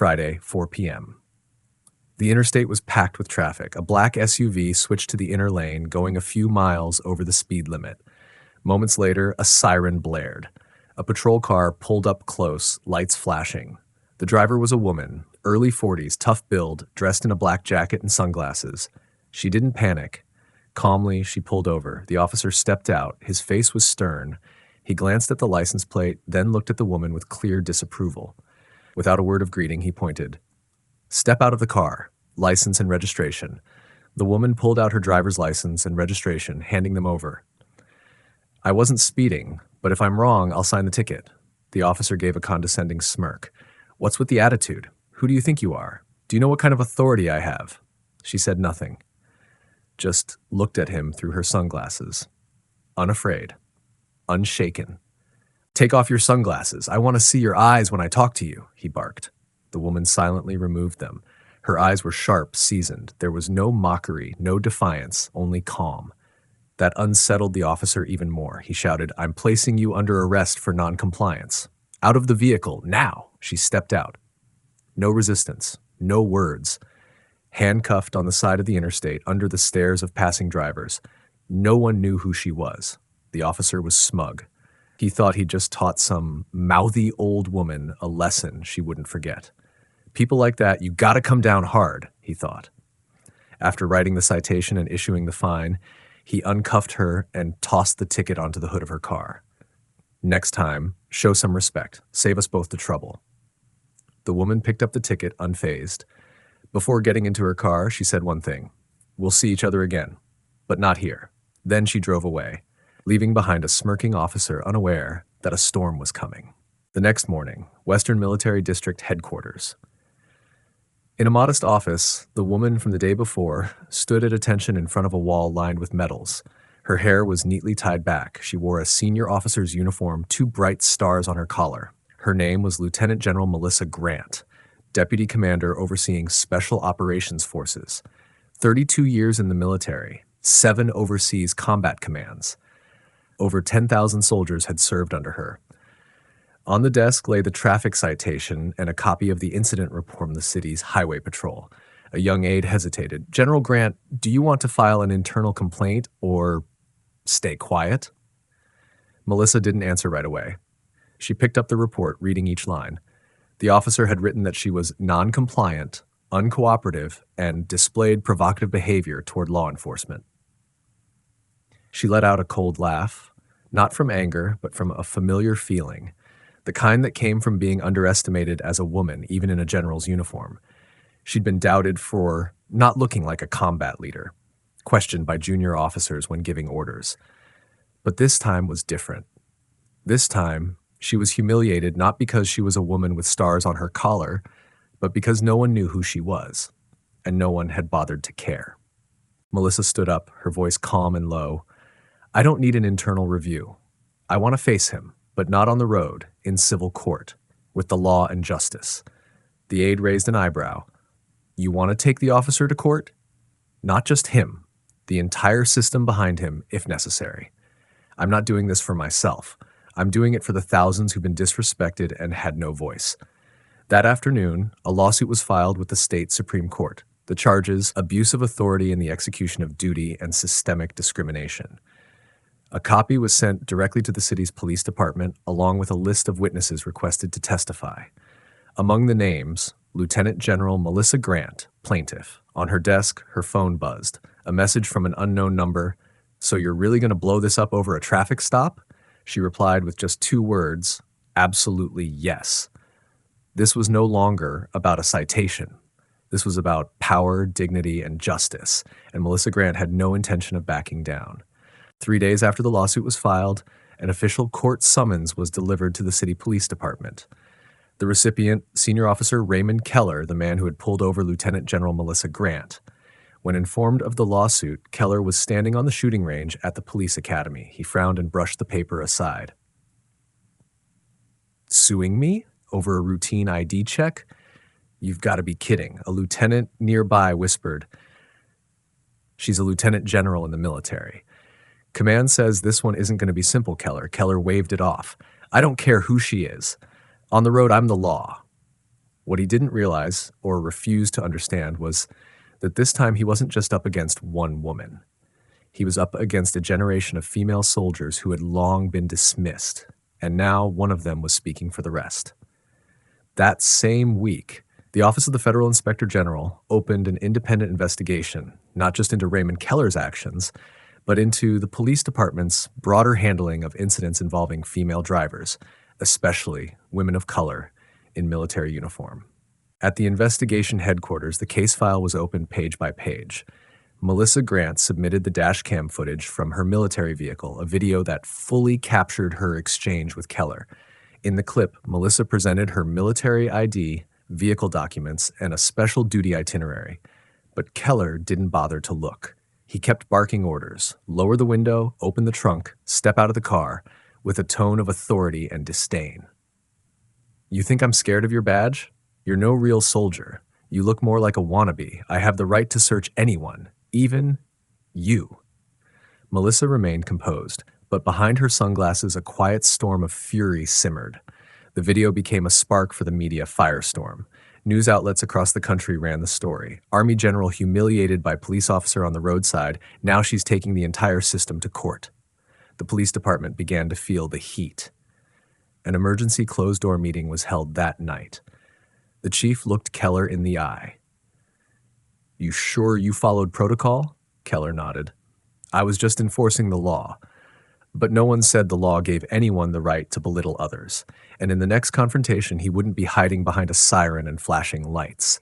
Friday, 4 p.m. The interstate was packed with traffic. A black SUV switched to the inner lane, going a few miles over the speed limit. Moments later, a siren blared. A patrol car pulled up close, lights flashing. The driver was a woman, early 40s, tough build, dressed in a black jacket and sunglasses. She didn't panic. Calmly, she pulled over. The officer stepped out. His face was stern. He glanced at the license plate, then looked at the woman with clear disapproval. Without a word of greeting, he pointed. "Step out of the car. License and registration." The woman pulled out her driver's license and registration, handing them over. "I wasn't speeding, but if I'm wrong, I'll sign the ticket." The officer gave a condescending smirk. "What's with the attitude? Who do you think you are? Do you know what kind of authority I have?" She said nothing. Just looked at him through her sunglasses. Unafraid. Unshaken. "Take off your sunglasses. I want to see your eyes when I talk to you," he barked. The woman silently removed them. Her eyes were sharp, seasoned. There was no mockery, no defiance, only calm. That unsettled the officer even more. He shouted, "I'm placing you under arrest for noncompliance. Out of the vehicle, now!" She stepped out. No resistance, no words. Handcuffed on the side of the interstate, under the stares of passing drivers. No one knew who she was. The officer was smug. He thought he'd just taught some mouthy old woman a lesson she wouldn't forget. People like that, you gotta come down hard, he thought. After writing the citation and issuing the fine, he uncuffed her and tossed the ticket onto the hood of her car. "Next time, show some respect. Save us both the trouble." The woman picked up the ticket unfazed. Before getting into her car, she said one thing. "We'll see each other again, but not here." Then she drove away, leaving behind a smirking officer unaware that a storm was coming. The next morning, Western Military District Headquarters. In a modest office, the woman from the day before stood at attention in front of a wall lined with medals. Her hair was neatly tied back. She wore a senior officer's uniform, 2 bright stars on her collar. Her name was Lieutenant General Melissa Grant, Deputy Commander overseeing Special Operations Forces. 32 years in the military, 7 overseas combat commands. Over 10,000 soldiers had served under her. On the desk lay the traffic citation and a copy of the incident report from the city's highway patrol. A young aide hesitated. "General Grant, do you want to file an internal complaint or stay quiet?" Melissa didn't answer right away. She picked up the report, reading each line. The officer had written that she was non-compliant, uncooperative, and displayed provocative behavior toward law enforcement. She let out a cold laugh, not from anger, but from a familiar feeling. The kind that came from being underestimated as a woman, even in a general's uniform. She'd been doubted for not looking like a combat leader, questioned by junior officers when giving orders. But this time was different. This time, she was humiliated not because she was a woman with stars on her collar, but because no one knew who she was, and no one had bothered to care. Melissa stood up, her voice calm and low. "I don't need an internal review. I want to face him, but not on the road, in civil court, with the law and justice." The aide raised an eyebrow. "You want to take the officer to court?" "Not just him, the entire system behind him, if necessary. I'm not doing this for myself. I'm doing it for the thousands who've been disrespected and had no voice." That afternoon, a lawsuit was filed with the state Supreme Court. The charges, abuse of authority in the execution of duty and systemic discrimination. A copy was sent directly to the city's police department, along with a list of witnesses requested to testify. Among the names, Lieutenant General Melissa Grant, plaintiff. On her desk, her phone buzzed. A message from an unknown number. "So you're really going to blow this up over a traffic stop?" She replied with just 2 words, "Absolutely yes." This was no longer about a citation. This was about power, dignity, and justice, and Melissa Grant had no intention of backing down. 3 days after the lawsuit was filed, an official court summons was delivered to the city police department. The recipient, Senior Officer Raymond Keller, the man who had pulled over Lieutenant General Melissa Grant. When informed of the lawsuit, Keller was standing on the shooting range at the police academy. He frowned and brushed the paper aside. "Suing me? Over a routine ID check? You've got to be kidding." A lieutenant nearby whispered, "She's a lieutenant general in the military." "Command says this one isn't going to be simple, Keller." Keller waved it off. "I don't care who she is. On the road, I'm the law." What he didn't realize or refuse to understand was that this time he wasn't just up against one woman. He was up against a generation of female soldiers who had long been dismissed, and now one of them was speaking for the rest. That same week, the Office of the Federal Inspector General opened an independent investigation, not just into Raymond Keller's actions, but into the police department's broader handling of incidents involving female drivers, especially women of color in military uniform. At the investigation headquarters, the case file was opened page by page. Melissa Grant submitted the dash cam footage from her military vehicle, a video that fully captured her exchange with Keller. In the clip, Melissa presented her military ID, vehicle documents, and a special duty itinerary. But Keller didn't bother to look. He kept barking orders: lower the window, open the trunk, step out of the car, with a tone of authority and disdain. "You think I'm scared of your badge? You're no real soldier. You look more like a wannabe. I have the right to search anyone, even you." Melissa remained composed, but behind her sunglasses a quiet storm of fury simmered. The video became a spark for the media firestorm. News outlets across the country ran the story. Army general humiliated by police officer on the roadside, now she's taking the entire system to court. The police department began to feel the heat. An emergency closed-door meeting was held that night. The chief looked Keller in the eye. "You sure you followed protocol?" Keller nodded. "I was just enforcing the law." But no one said the law gave anyone the right to belittle others, and in the next confrontation he wouldn't be hiding behind a siren and flashing lights.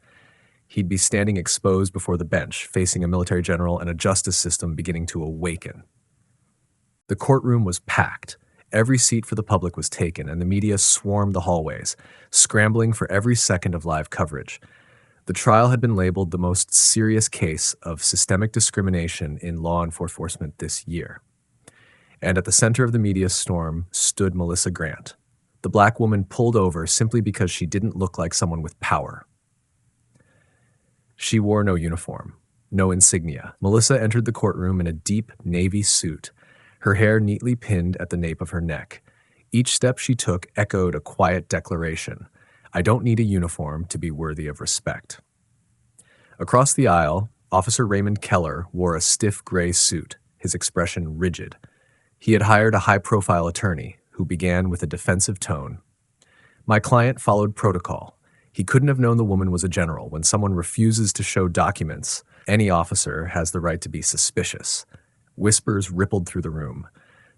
He'd be standing exposed before the bench, facing a military general and a justice system beginning to awaken. The courtroom was packed. Every seat for the public was taken, and the media swarmed the hallways, scrambling for every second of live coverage. The trial had been labeled the most serious case of systemic discrimination in law enforcement this year. And at the center of the media storm stood Melissa Grant. The black woman pulled over simply because she didn't look like someone with power. She wore no uniform, no insignia. Melissa entered the courtroom in a deep navy suit, her hair neatly pinned at the nape of her neck. Each step she took echoed a quiet declaration: "I don't need a uniform to be worthy of respect." Across the aisle, Officer Raymond Keller wore a stiff gray suit, his expression rigid. He had hired a high-profile attorney who began with a defensive tone. "My client followed protocol. He couldn't have known the woman was a general. When someone refuses to show documents, any officer has the right to be suspicious." Whispers rippled through the room,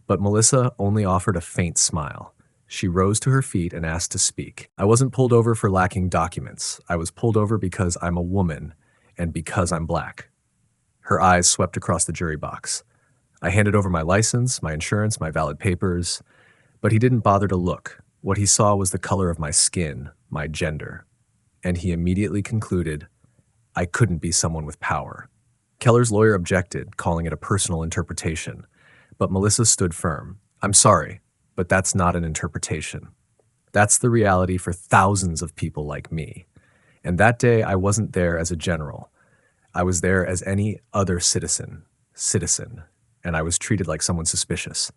but Melissa only offered a faint smile. She rose to her feet and asked to speak. "I wasn't pulled over for lacking documents. I was pulled over because I'm a woman and because I'm black." Her eyes swept across the jury box. "I handed over my license, my insurance, my valid papers." But he didn't bother to look. What he saw was the color of my skin, my gender. And he immediately concluded, I couldn't be someone with power. Keller's lawyer objected, calling it a personal interpretation. But Melissa stood firm. "I'm sorry, but that's not an interpretation. That's the reality for thousands of people like me. And that day I wasn't there as a general. I was there as any other citizen. And I was treated like someone suspicious."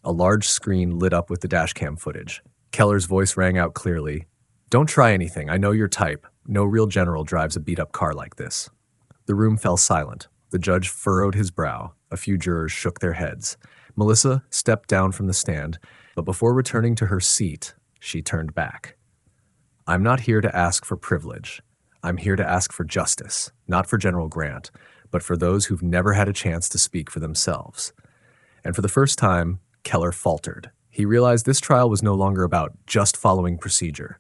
A large screen lit up with the dashcam footage. Keller's voice rang out clearly. "Don't try anything. I know your type. No real general drives a beat-up car like this." The room fell silent. The judge furrowed his brow. A few jurors shook their heads. Melissa stepped down from the stand, but before returning to her seat, she turned back. "I'm not here to ask for privilege. I'm here to ask for justice, not for General Grant, but for those who've never had a chance to speak for themselves." And for the first time, Keller faltered. He realized this trial was no longer about just following procedure.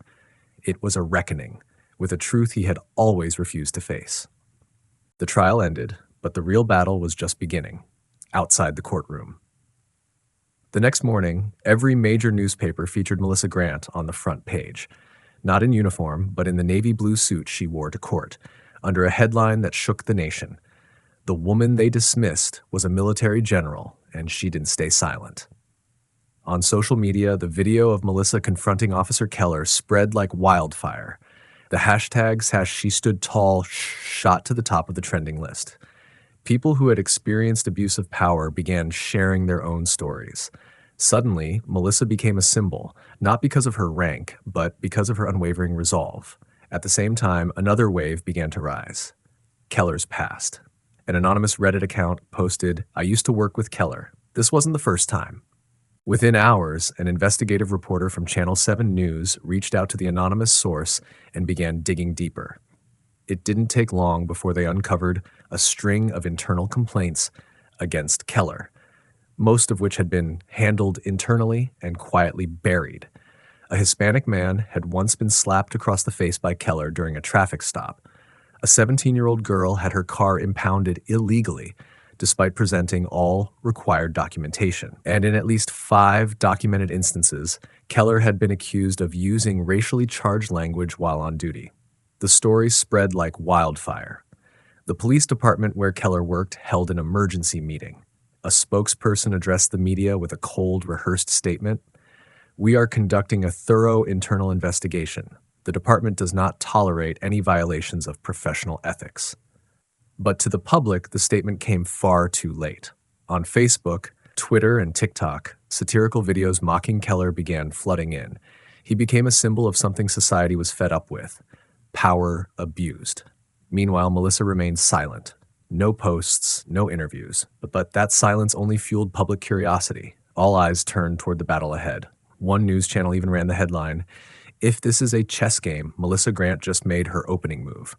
It was a reckoning with a truth he had always refused to face. The trial ended, but the real battle was just beginning, outside the courtroom. The next morning, every major newspaper featured Melissa Grant on the front page. Not in uniform, but in the navy blue suit she wore to court, under a headline that shook the nation. The woman they dismissed was a military general, and she didn't stay silent. On social media, the video of Melissa confronting Officer Keller spread like wildfire. The hashtags #SheStoodTall shot to the top of the trending list. People who had experienced abuse of power began sharing their own stories. Suddenly, Melissa became a symbol, not because of her rank, but because of her unwavering resolve. At the same time, another wave began to rise. Keller's past. An anonymous Reddit account posted, "I used to work with Keller. This wasn't the first time." Within hours, an investigative reporter from Channel 7 News reached out to the anonymous source and began digging deeper. It didn't take long before they uncovered a string of internal complaints against Keller, most of which had been handled internally and quietly buried. A Hispanic man had once been slapped across the face by Keller during a traffic stop. A 17-year-old girl had her car impounded illegally, despite presenting all required documentation. And in at least 5 documented instances, Keller had been accused of using racially charged language while on duty. The story spread like wildfire. The police department where Keller worked held an emergency meeting. A spokesperson addressed the media with a cold, rehearsed statement. "We are conducting a thorough internal investigation. The department does not tolerate any violations of professional ethics." But to the public, the statement came far too late. On Facebook, Twitter, and TikTok, satirical videos mocking Keller began flooding in. He became a symbol of something society was fed up with: power abused. Meanwhile, Melissa remained silent. No posts, no interviews. But that silence only fueled public curiosity. All eyes turned toward the battle ahead. One news channel even ran the headline, "If this is a chess game, Melissa Grant just made her opening move."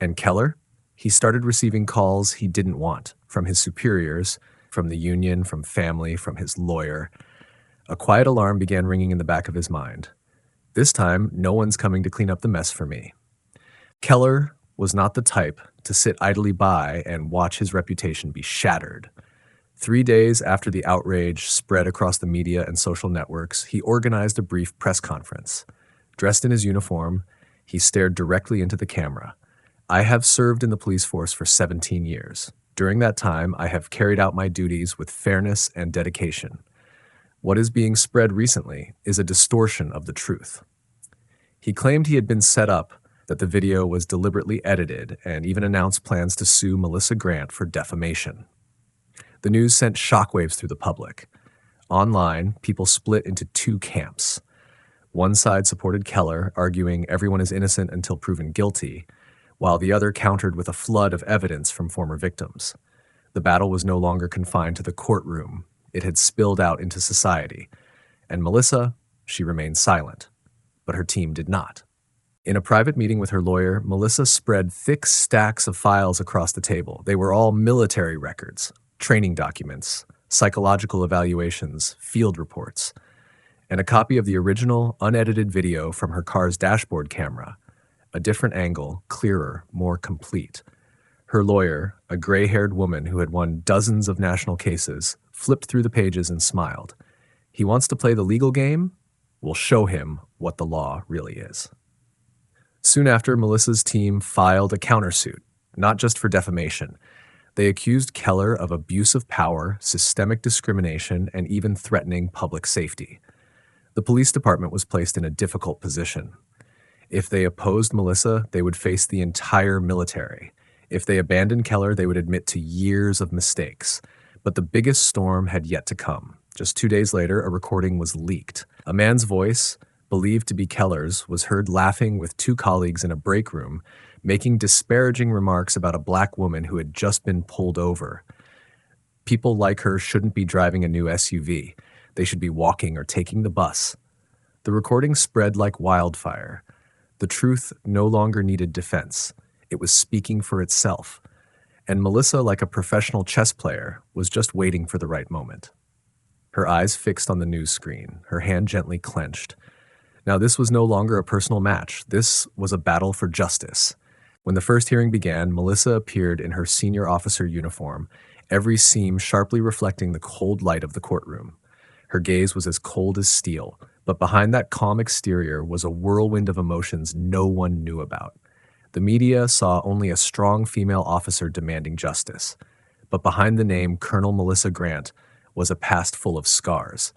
And Keller? He started receiving calls he didn't want, from his superiors, from the union, from family, from his lawyer. A quiet alarm began ringing in the back of his mind. This time, no one's coming to clean up the mess for me. Keller was not the type to sit idly by and watch his reputation be shattered. 3 days after the outrage spread across the media and social networks, he organized a brief press conference. Dressed in his uniform, he stared directly into the camera. "I have served in the police force for 17 years. During that time, I have carried out my duties with fairness and dedication. What is being spread recently is a distortion of the truth." He claimed he had been set up, that the video was deliberately edited, and even announced plans to sue Melissa Grant for defamation. The news sent shockwaves through the public. Online, people split into 2 camps. One side supported Keller, arguing everyone is innocent until proven guilty, while the other countered with a flood of evidence from former victims. The battle was no longer confined to the courtroom. It had spilled out into society. And Melissa, she remained silent. But her team did not. In a private meeting with her lawyer, Melissa spread thick stacks of files across the table. They were all military records, training documents, psychological evaluations, field reports, and a copy of the original, unedited video from her car's dashboard camera. A different angle, clearer, more complete. Her lawyer, a gray-haired woman who had won dozens of national cases, flipped through the pages and smiled. "He wants to play the legal game? We'll show him what the law really is." Soon after, Melissa's team filed a countersuit, not just for defamation. They accused Keller of abuse of power, systemic discrimination, and even threatening public safety. The police department was placed in a difficult position. If they opposed Melissa, they would face the entire military. If they abandoned Keller, they would admit to years of mistakes. But the biggest storm had yet to come. Just 2 days later, a recording was leaked. A man's voice, believed to be Keller's, was heard laughing with 2 colleagues in a break room, making disparaging remarks about a black woman who had just been pulled over. People like her shouldn't be driving a new SUV. They should be walking or taking the bus. The recording spread like wildfire. The truth no longer needed defense. It was speaking for itself. And Melissa, like a professional chess player, was just waiting for the right moment. Her eyes fixed on the news screen, her hand gently clenched. Now, this was no longer a personal match. This was a battle for justice. When the first hearing began, Melissa appeared in her senior officer uniform, every seam sharply reflecting the cold light of the courtroom. Her gaze was as cold as steel, but behind that calm exterior was a whirlwind of emotions no one knew about. The media saw only a strong female officer demanding justice, but behind the name Colonel Melissa Grant was a past full of scars,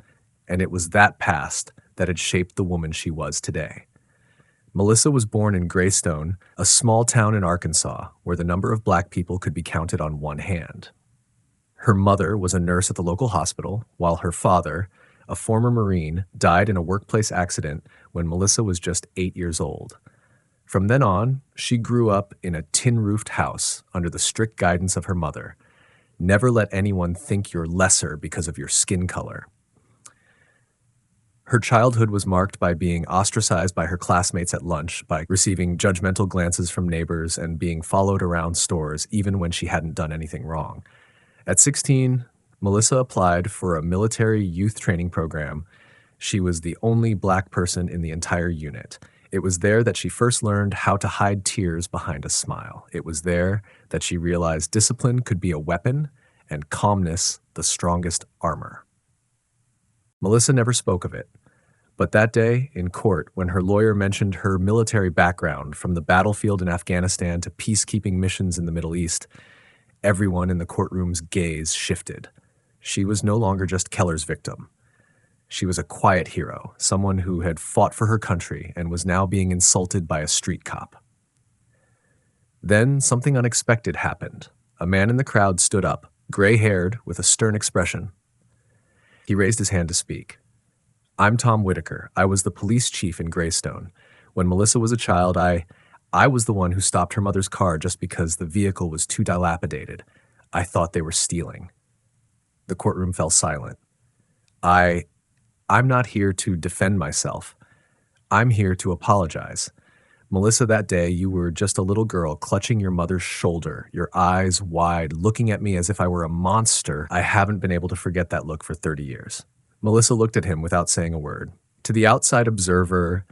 and it was that past that had shaped the woman she was today. Melissa was born in Greystone, a small town in Arkansas where the number of black people could be counted on one hand. Her mother was a nurse at the local hospital, while her father, a former Marine, died in a workplace accident when Melissa was just 8 years old. From then on, she grew up in a tin-roofed house under the strict guidance of her mother. Never let anyone think you're lesser because of your skin color. Her childhood was marked by being ostracized by her classmates at lunch, by receiving judgmental glances from neighbors, and being followed around stores even when she hadn't done anything wrong. At 16, Melissa applied for a military youth training program. She was the only black person in the entire unit. It was there that she first learned how to hide tears behind a smile. It was there that she realized discipline could be a weapon and calmness the strongest armor. Melissa never spoke of it, but that day in court, when her lawyer mentioned her military background from the battlefield in Afghanistan to peacekeeping missions in the Middle East, everyone in the courtroom's gaze shifted. She was no longer just Keller's victim. She was a quiet hero, someone who had fought for her country and was now being insulted by a street cop. Then something unexpected happened. A man in the crowd stood up, gray-haired, with a stern expression. He raised his hand to speak. "I'm Tom Whitaker. I was the police chief in Greystone. When Melissa was a child, I was the one who stopped her mother's car just because the vehicle was too dilapidated. I thought they were stealing." The courtroom fell silent. I'm not here to defend myself. I'm here to apologize. Melissa, that day, you were just a little girl clutching your mother's shoulder, your eyes wide, looking at me as if I were a monster. I haven't been able to forget that look for 30 years. Melissa looked at him without saying a word. To the outside observer,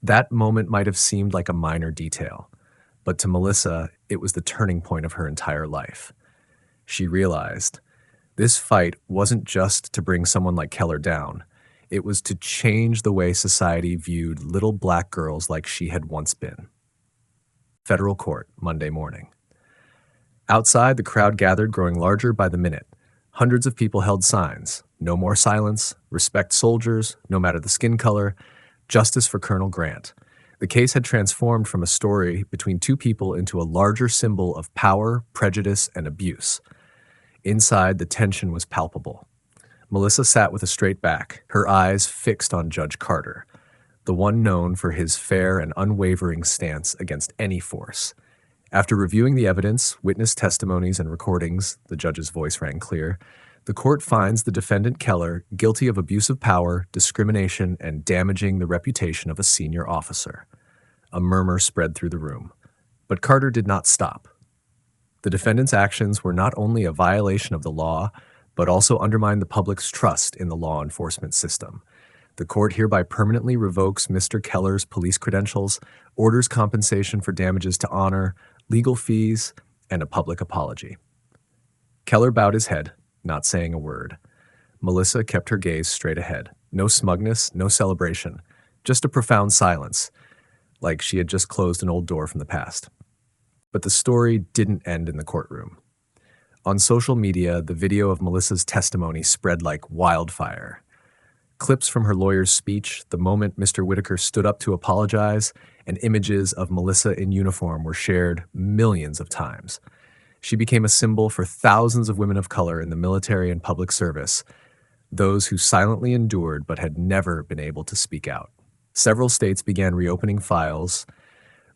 that moment might have seemed like a minor detail, but to Melissa, it was the turning point of her entire life. She realized this fight wasn't just to bring someone like Keller down. It was to change the way society viewed little black girls like she had once been. Federal court, Monday morning. Outside, the crowd gathered, growing larger by the minute. Hundreds of people held signs. No more silence, respect soldiers, no matter the skin color, justice for Colonel Grant. The case had transformed from a story between two people into a larger symbol of power, prejudice, and abuse. Inside, the tension was palpable. Melissa sat with a straight back, her eyes fixed on Judge Carter, the one known for his fair and unwavering stance against any force. After reviewing the evidence, witness testimonies, and recordings, the judge's voice rang clear, the court finds the defendant Keller guilty of abuse of power, discrimination, and damaging the reputation of a senior officer. A murmur spread through the room. But Carter did not stop. The defendant's actions were not only a violation of the law, but also undermined the public's trust in the law enforcement system. The court hereby permanently revokes Mr. Keller's police credentials, orders compensation for damages to honor, legal fees, and a public apology. Keller bowed his head, not saying a word. Melissa kept her gaze straight ahead. No smugness, no celebration, just a profound silence, like she had just closed an old door from the past. But the story didn't end in the courtroom. On social media, the video of Melissa's testimony spread like wildfire. Clips from her lawyer's speech, the moment Mr. Whitaker stood up to apologize, and images of Melissa in uniform were shared millions of times. She became a symbol for thousands of women of color in the military and public service, those who silently endured but had never been able to speak out. Several states began reopening files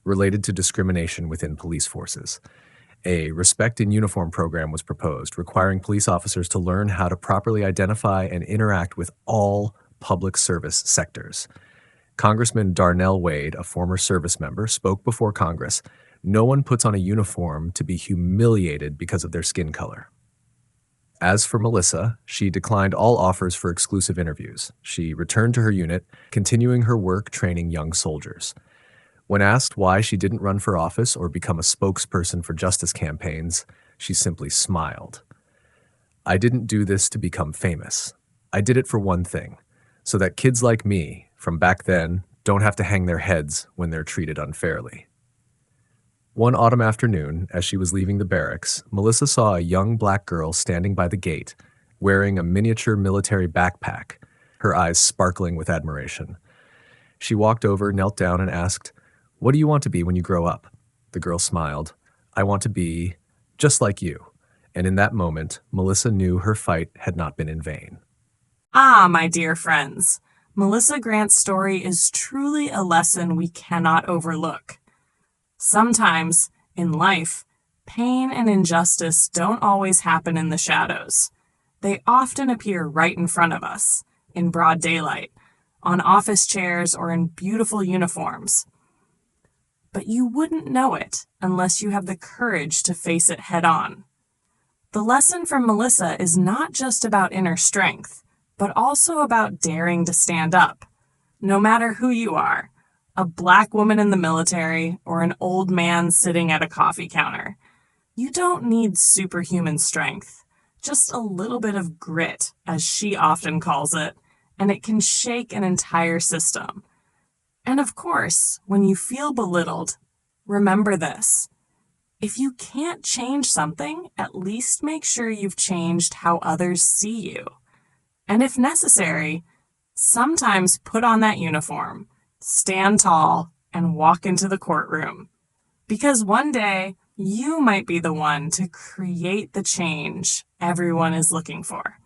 related to discrimination within police forces. A Respect in Uniform program was proposed, requiring police officers to learn how to properly identify and interact with all public service sectors. Congressman Darnell Wade, a former service member, spoke before Congress. No one puts on a uniform to be humiliated because of their skin color. As for Melissa, she declined all offers for exclusive interviews. She returned to her unit, continuing her work training young soldiers. When asked why she didn't run for office or become a spokesperson for justice campaigns, she simply smiled. "I didn't do this to become famous. I did it for one thing, so that kids like me, from back then, don't have to hang their heads when they're treated unfairly." One autumn afternoon, as she was leaving the barracks, Melissa saw a young black girl standing by the gate, wearing a miniature military backpack, her eyes sparkling with admiration. She walked over, knelt down, and asked, "What do you want to be when you grow up?" The girl smiled. "I want to be just like you." And in that moment, Melissa knew her fight had not been in vain. Ah, my dear friends, Melissa Grant's story is truly a lesson we cannot overlook. Sometimes, in life, pain and injustice don't always happen in the shadows. They often appear right in front of us, in broad daylight, on office chairs, or in beautiful uniforms. But you wouldn't know it unless you have the courage to face it head on. The lesson from Melissa is not just about inner strength, but also about daring to stand up. No matter who you are, a black woman in the military or an old man sitting at a coffee counter, you don't need superhuman strength, just a little bit of grit, as she often calls it, and it can shake an entire system. And of course, when you feel belittled, remember this. If you can't change something, at least make sure you've changed how others see you. And if necessary, sometimes put on that uniform, stand tall, and walk into the courtroom. Because one day, you might be the one to create the change everyone is looking for.